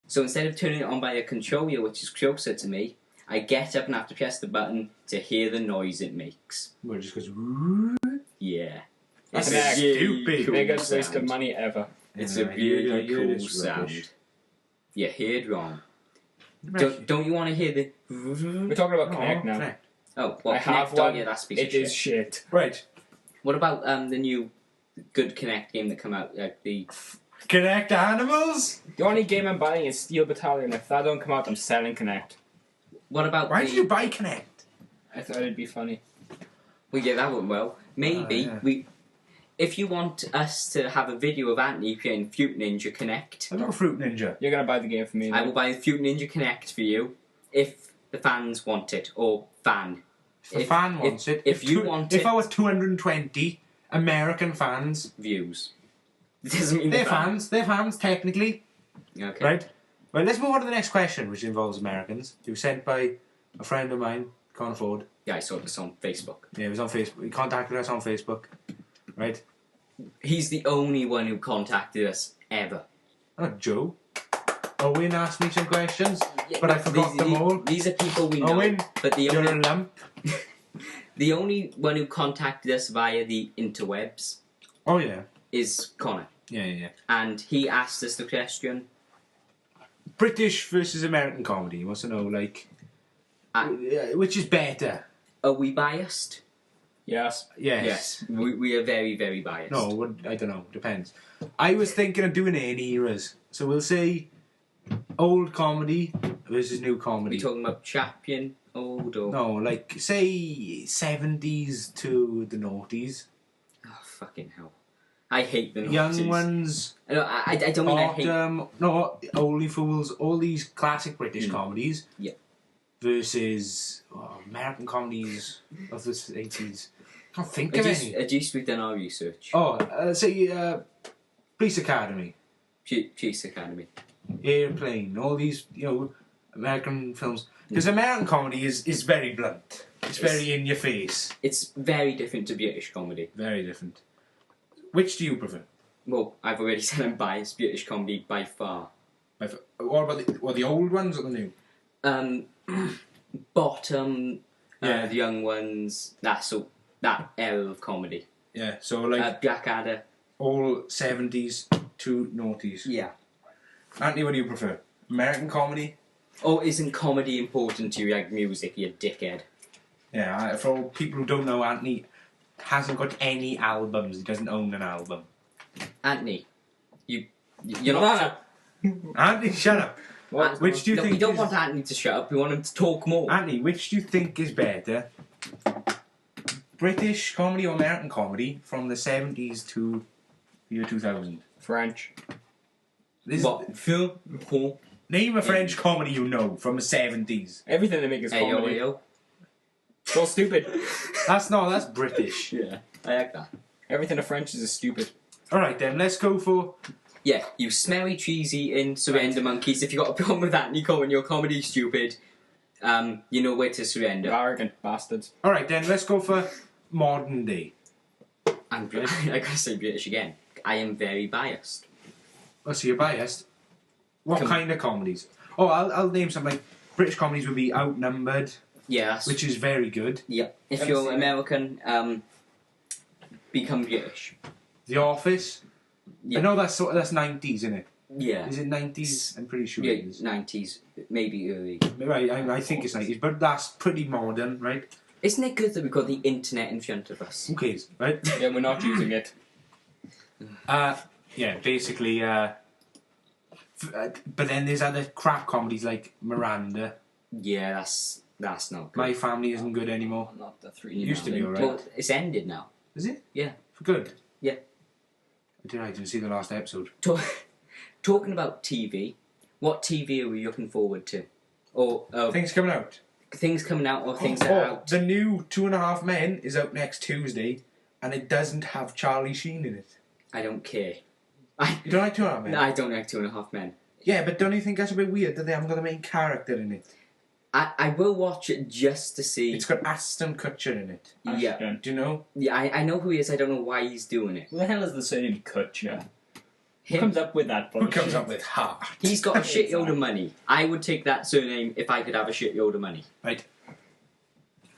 So instead of turning it on by a controller, which is closer to me, I get up and have to press the button to hear the noise it makes. Well, it just goes. Yeah. That's It's a really stupid. cool Biggest waste of sound. money ever. It's a really cool sound. You heard wrong. Don't you want to hear the... We're talking about Connect now. Connect. Oh, well, I have Connect, one. yeah, that's a piece of It shit. is shit. Right. What about the new good Connect game that come out? Like the... Connect Animals? The only game I'm buying is Steel Battalion. If that don't come out, I'm selling Connect. What about Why the... did you buy Connect? I thought it'd be funny. Well, yeah, that went well. Maybe yeah. we... If you want us to have a video of Anthony playing Fruit Ninja Connect, I got Fruit Ninja. You're gonna buy the game for me. I will buy Fruit Ninja Connect for you if the fans want it, or fan. If the fan wants it. If you want it... If I was 220 American fans... Views. It doesn't mean They're fans. They're fans, technically. Okay. Right? Right, let's move on to the next question, which involves Americans. It was sent by a friend of mine, can't afford. Yeah, I saw this on Facebook. Yeah, it was on Facebook. He contacted us on Facebook. Right? He's the only one who contacted us ever. Oh, Joe. Owen asked me some questions, Yeah, but I forgot them all. These are people we know. Owen, but the you're only, a lump. the only one who contacted us via the interwebs Oh, yeah. is Connor. Yeah. And he asked us the question... British versus American comedy. He wants to know, like, which is better? Are we biased? Yes. Yes. We are very, very biased. No, I don't know. Depends. I was thinking of doing it in eras. So we'll say old comedy versus new Are we comedy. talking about champion, old, or... No, like, say 70s to the noughties. Oh, fucking hell. I hate the Young noughties. ones. No, I don't mean I hate... No, Only Fools. All these classic British comedies. Yeah. Versus American comedies of the 80s. I can't think of any. At least we've done our research. Say Police Academy. Police Academy. Airplane, all these, American films. Because American comedy is very blunt. It's very in your face. It's very different to British comedy. Very different. Which do you prefer? Well, I've already said I'm biased. British comedy by far. What about the old ones or the new? Bottom, Yeah. the young ones, that era of comedy. Yeah, so like Blackadder. all 70s to noughties. Yeah. Anthony, what do you prefer? American comedy? Oh, isn't comedy important to you like music, you dickhead? Yeah, for all people who don't know, Anthony hasn't got any albums. He doesn't own an album. Anthony, you're not... Anthony, shut up. Which do you think we don't is... want Anthony to shut up, we want him to talk more. Anthony, which do you think is better? British comedy or American comedy from the 70s to year 2000? French. Name a French comedy you know from the 70s. Everything they make is comedy. Ayo. So stupid. That's British. Yeah, I like that. Everything in French is stupid. Alright then, let's go for... Yeah, you smelly, cheesy, and surrender monkeys. If you got a problem with that and your comedy stupid, you know where to surrender. Arrogant bastards. Alright then, let's go for modern day. I gotta say British again. I am very biased. Oh, so you're biased? What kind of comedies? Oh, I'll name some, like, British comedies would be Outnumbered, Yes. which is very good. Yeah. If Haven't you're seen American, become British. The Office. Yeah. I know that's 90s, isn't it? Yeah. Is it 90s? I'm pretty sure Yeah, it is. 90s, maybe early. Right, I think it's 90s, but that's pretty modern, right? Isn't it good that we've got the internet in front of us? Who cares, right? Yeah, we're not using it. Yeah, basically, but then there's other crap comedies like Miranda. Yeah, that's not good. My Family isn't good anymore. Not the three. It used to be alright. Well, it's ended now. Is it? Yeah. For good? Yeah. I didn't see the last episode. Talking about TV, what TV are we looking forward to? Or Things coming out. things coming out or things that are out? The new 2.5 Men is out next Tuesday, and it doesn't have Charlie Sheen in it. I don't care. You don't like 2.5 Men? No, I don't like 2.5 Men. Yeah, but don't you think that's a bit weird that they haven't got the main character in it? I will watch it just to see. It's got Aston Kutcher in it. Yeah. Do you know? Yeah, I know who he is. I don't know why he's doing it. Who the hell is the surname Kutcher? Who comes up with that Who bullshit? comes up with Hart? He's got a shitload of money. I would take that surname if I could have a shitload of money. Right.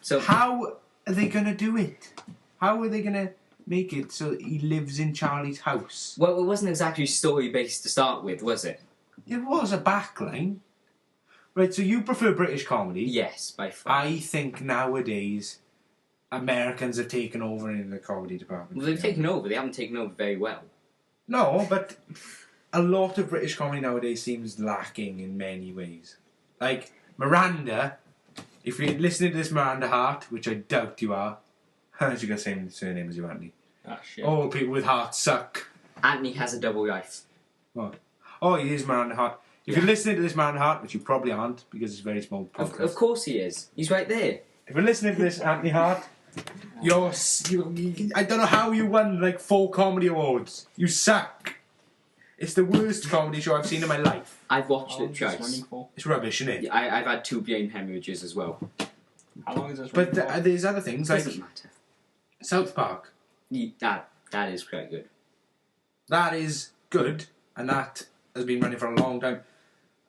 So How are they going to do it? How are they going to make it so that he lives in Charlie's house? well, it wasn't exactly story based to start with, was it? It was a backline. Right, so you prefer British comedy. Yes, by far. I think nowadays Americans have taken over in the comedy department. Well, they've taken over. They haven't taken over very well. No, but a lot of British comedy nowadays seems lacking in many ways. Like Miranda, if you're listening to this Miranda Hart, which I doubt you are, how's you got the same surname as you, Anthony? Ah, shit. Oh, people with hearts suck. Anthony has a double life. What? Oh, he is Miranda Hart. If you're listening to this Miranda Hart, which you probably aren't because it's a very small podcast. Of course he is. He's right there. If you're listening to this, Anthony Hart, you I don't know how you won like 4 comedy awards. You suck. It's the worst comedy show I've seen in my life. I've watched How long it is this twice. running for? It's rubbish, isn't it? I've had 2 brain hemorrhages as well. How long is this But running for? there's other things like Doesn't matter. South Park. That is quite good. That is good, and that has been running for a long time.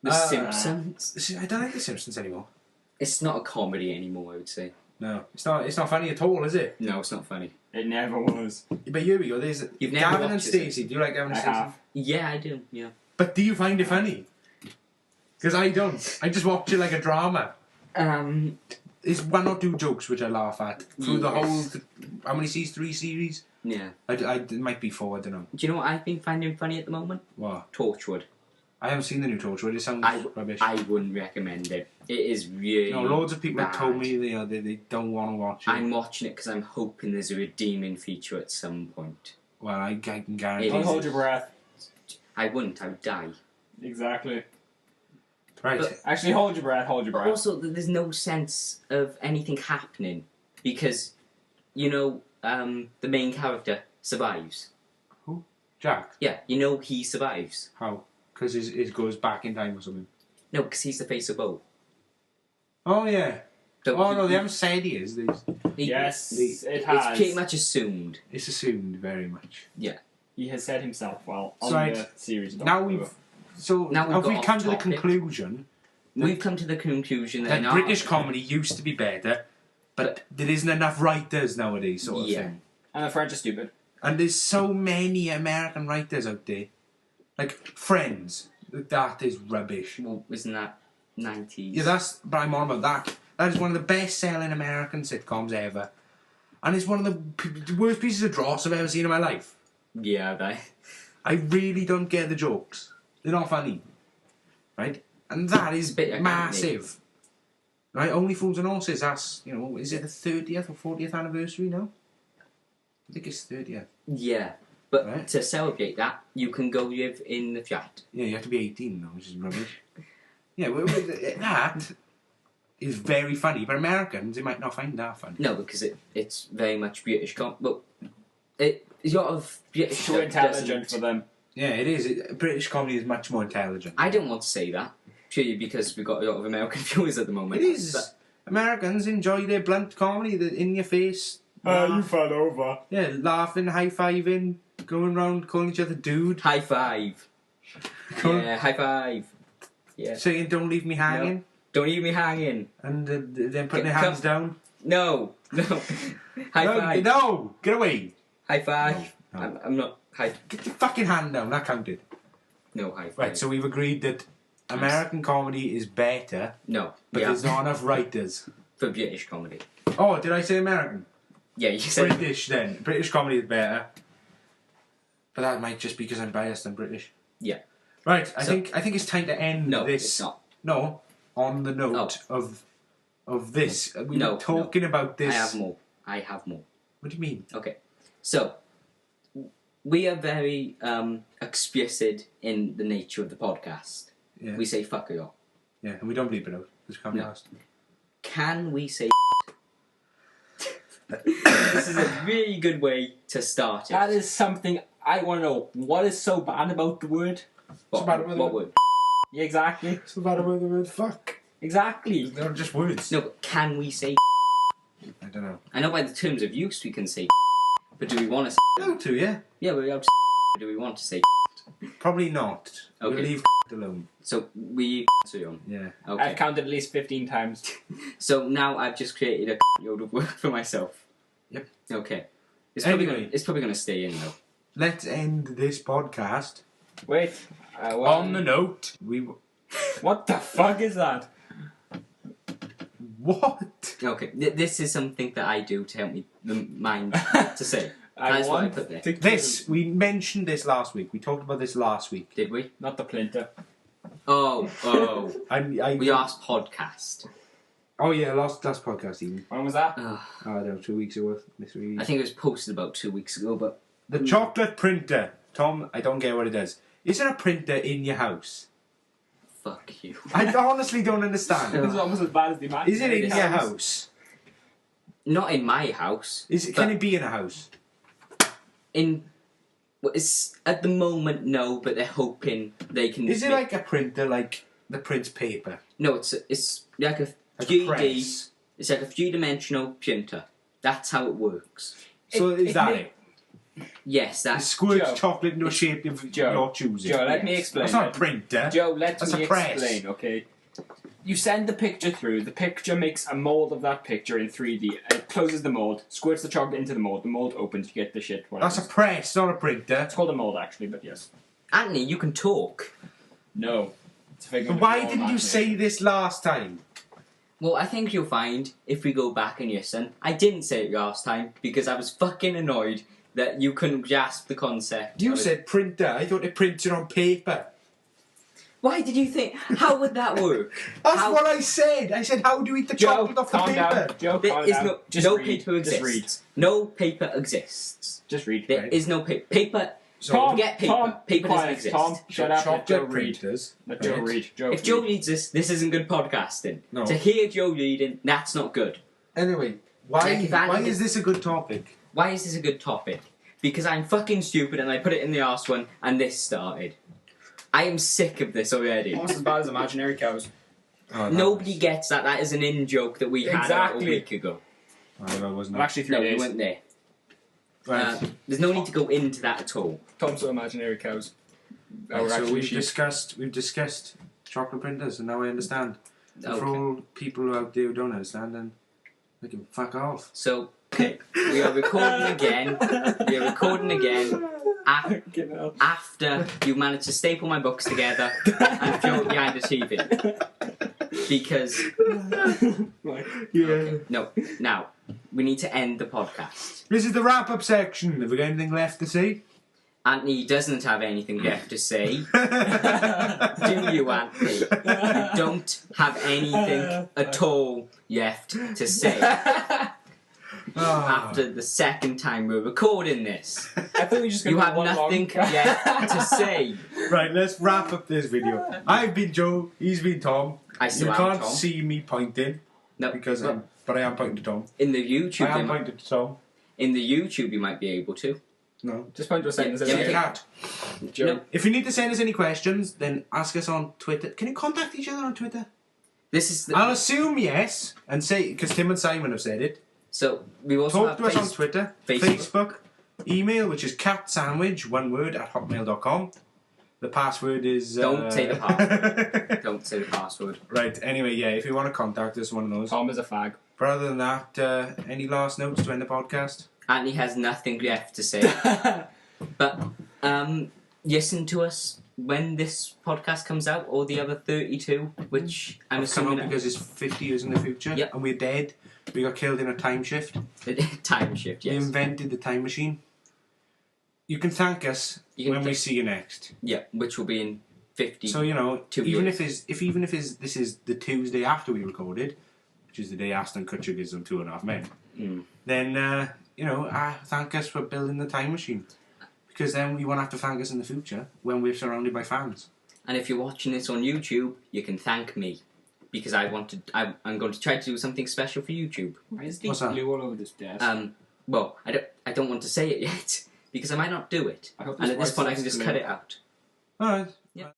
The Simpsons. See, I don't like The Simpsons anymore. It's not a comedy anymore, I would say. No, it's not. It's not funny at all, is it? No, it's not funny. It never was. But here we go. There's You've never Gavin and watched it? Stacey. Do you like Gavin I and Stacey? have. Yeah, I do. Yeah. But do you find it funny? Because I don't. I just watch it like a drama. There's 1 or 2 jokes which I laugh at through the whole. How many seasons? 3 series? Yeah. It might be 4. I don't know. Do you know what I've been finding funny at the moment? What? Torchwood. I haven't seen the new Torchwood. It sounds rubbish. I wouldn't recommend it. It is really. No, loads of people have bad. told me they don't want to watch it. I'm watching it because I'm hoping there's a redeeming feature at some point. Well, I can guarantee. It Don't is. hold your breath. I wouldn't. I would die. Exactly. Right. But- Actually, hold your breath. Hold your But breath. also, there's no sense of anything happening because, the main character survives. Jack. Yeah, he survives. How? Because it goes back in time or something. No, because he's the face of both. Oh yeah. So Oh he- no, they haven't said he is. Yes, the- it has. It's pretty much assumed. It's assumed very much. He has said himself, well, on Right. the series. Now we've Now we've have we got come off to the topic. conclusion We've come to the conclusion that that British comedy used to be better, but there isn't enough writers nowadays, sort of thing. And the French are stupid. And there's so many American writers out there, like Friends. That is rubbish. Well, isn't that 90s? Yeah, but I'm on about that. That is one of the best-selling American sitcoms ever, and it's one of the worst pieces of dross I've ever seen in my life. Yeah, I really don't get the jokes. They're not funny, right? And that is Bit like massive. Right, Only Fools and Horses. That's is it the 30th or 40th anniversary now? I think it's 30th. Yeah. But Right. to celebrate that, you can go live in the flat. Yeah, you have to be 18 now, which is rubbish. Yeah, that is very funny, but Americans, they might not find that funny. No, because it's very much British well, a lot of British Too stuff intelligent doesn't- Oh, for them. Yeah, it is. British comedy is much more intelligent. I don't want to say that, purely because we've got a lot of American viewers at the moment. It is. But Americans enjoy their blunt comedy, the in your face. You fell over. Yeah, laughing, high fiving, going around calling each other dude, high five. Cool. Yeah, high five. Yeah. saying "Don't leave me hanging," Don't leave me hanging. and then putting their Come- hands down. No. High no, five. no, get away! High five. No. I'm not high. Get your fucking hand down. That counted. No high five. Right, so we've agreed that American comedy is better, No. but yeah. there's not enough writers. For British comedy. Oh, did I say American? Yeah, you said. British then. British comedy is better. But that might just be because I'm biased and British. Yeah. Right, I So- think it's time to end No, this. it's not. No, on the note of this. We No, were talking about this. I have more. What do you mean? Okay. So, we are very explicit in the nature of the podcast. Yeah. We say fuck a lot. Yeah, and we don't bleep it out. Just come No. last. Can we say This is a really good way to start it. That is something I want to know. What is so bad about the word? What, so bad about what it. word? Yeah, exactly. So bad about the word fuck. Exactly. They're just words. No, but can we say I don't know. I know by the terms of use we can say but do we want to say No, to yeah. Yeah, we're allowed to do we want to say Probably not. Okay. We'll leave alone. So we soon. Yeah. Okay. I've counted at least 15 times. So now I've just created a load of work for myself. Yep. Okay. Anyway. It's probably gonna stay in though. Let's end this podcast Wait. on the note. What the fuck is that? What? Okay. This is something that I do to help me the mind to say. That's what I put there. We mentioned this last week. We talked about this last week. Did we? Not the plinter. Oh. We asked podcast. Oh yeah, last podcast even. When was that? I don't know, 2 weeks ago. This week. I think it was posted about 2 weeks ago, but The chocolate printer. Tom, I don't get what it does. Is there a printer in your house? fuck you. I honestly don't understand. It's almost as bad as the man. Is it in your house? Not in my house. Can it be in a house? It's at the moment no, but they're hoping they can. Is it like a printer, like that prints paper? No, it's like a Like 3D. a press? It's like a 3-dimensional printer. That's how it works. So is that it? Yes, It that's squirts Joe, chocolate into a shape of Joe, your choosing. Joe, let me Yes. explain. That's not a printer. Joe, let That's me a press. explain, okay? You send the picture through, the picture makes a mould of that picture in 3D, it closes the mould, squirts the chocolate into the mould opens, you get the shit. That's a press, not a printer. It's called a mould actually, but yes. Anthony. You can talk. No. It's a figment of Why your didn't you imagination. say this last time? Well, I think you'll find if we go back and listen. I didn't say it last time because I was fucking annoyed that you couldn't grasp the concept. You of it. said printer. I thought it printed on paper. Why did you think? How would that work? That's How- what I said. I said, how do we eat the Joe, chocolate off the calm paper? down. Joe, There calm is down. no Just read. paper Just exists. read. No paper exists. Just read. There is no paper. Paper. So, Tom, forget paper. Tom, Paper quiet. doesn't exist. Tom, shut up. Let Joe chocolate read. printers. Let Joe right? read. Joe, If Joe read. reads this isn't good podcasting. No. To hear Joe reading, that's not good. Anyway, Like, if I why did- is this a good topic? Why is this a good topic? Because I'm fucking stupid and I put it in the arse one and this started. I am sick of this already. Almost as bad as imaginary cows. Oh, Nobody gets that. That is an in-joke that we had about a Exactly. week ago. I wasn't. Well, actually 3 No, we days. weren't there. Right. There's no need to go into that at all. Tom's so imaginary cows. Right, We're so actually we've sheep. discussed chocolate printers, and now I understand. And for Okay. all people out there who don't understand, then they can fuck off. So, okay, we are recording again. We are recording again after you managed to staple my books together and throw it behind the TV. Because, Yeah. no, now, we need to end the podcast. This is the wrap-up section. Have we got anything left to say? Anthony doesn't have anything left to say. Do you, Anthony? You don't have anything at all left to say. After the second time we're recording this, I think we just you have nothing yet to say. Right, let's wrap up this video. I've been Joe. He's been Tom. I still You am can't Tom. see me pointing No, because well, but I am pointing to Tom. in the YouTube, I you am might, pointing to Tom. in the YouTube, you might be able to. No. Just point to a sentence. Yeah, You okay. can't. Joe. No. If you need to send us any questions, then ask us on Twitter. Can you contact each other on Twitter? This is the, I'll assume yes, and say because Tim and Simon have said it. so we also Talk have to us on face- Twitter, Facebook. Facebook, email, which is CatSandwich, one word, @hotmail.com. The password is... Don't say the password. Don't say the password. Right, anyway, yeah, if you want to contact us, one of those. Tom is a fag. But other than that, any last notes to end the podcast? Anthony has nothing left to say. But listen to us when this podcast comes out, or the other 32, which I'm It's come assuming out because it's 50 years in the future, Yep. and we're dead. We got killed in a time shift. time shift. We Yes. invented the time machine. You can thank us You can when we thank- see you next. Yeah, which will be in 50. So you know, 2 even years. if this is the Tuesday after we recorded, which is the day Aston Kutcher gives them 2.5 men, then you know, thank us for building the time machine, because then we won't have to thank us in the future when we're surrounded by fans. And if you're watching this on YouTube, you can thank me, because I'm going to try to do something special for YouTube. Why is What's deep that? blue all over this desk? Well, I don't want to say it yet because I might not do it, I hope and this at this white point I can stuff's just blue. cut it out. All right.